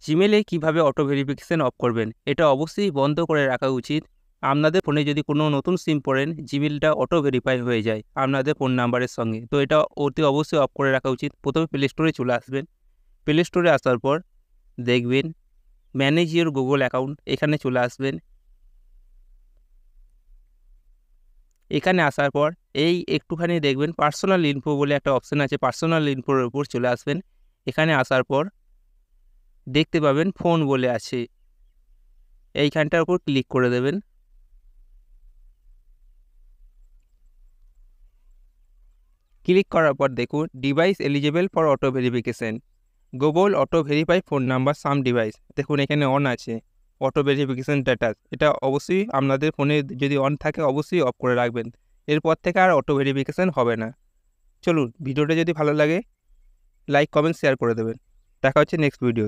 জিমেলে কিভাবে auto verification of করবেন, এটা অবশ্যই বন্ধ করে রাখা উচিত। আপনাদের ফোনে যদি কোনো নতুন সিম পড়েন, জিমেলটা অটো ভেরিফাই হয়ে যায় আপনাদের ফোন নাম্বারের সঙ্গে, তো এটা অতি অবশ্যই অফ করে রাখা উচিত। প্রথমে প্লে স্টোরে চলে আসবেন। প্লে স্টোরে আসার পর দেখবেন ম্যানেজ ইওর গুগল অ্যাকাউন্ট, এখানে চলে আসবেন। এখানে আসার পর এই একটুখানি দেখবেন পার্সোনাল ইনফো বলে একটা অপশান আছে, পার্সোনাল ইনফোর উপর চলে আসবেন। এখানে আসার পর দেখতে পাবেন ফোন বলে আছে, এইখানটার উপর ক্লিক করে দেবেন। ক্লিক করার পর দেখুন device eligible for auto verification, Google auto verify phone number some device. দেখুন এখানে অন আছে অটো ভেরিফিকেশন স্ট্যাটাস, এটা অবশ্যই আপনাদের ফোনে যদি অন থাকে অবশ্যই অফ করে রাখবেন। এরপর থেকে আর অটো ভেরিফিকেশন হবে না। চলুন, ভিডিওটা যদি ভালো লাগে লাইক কমেন্ট শেয়ার করে দেবেন। দেখা হচ্ছে নেক্সট ভিডিও।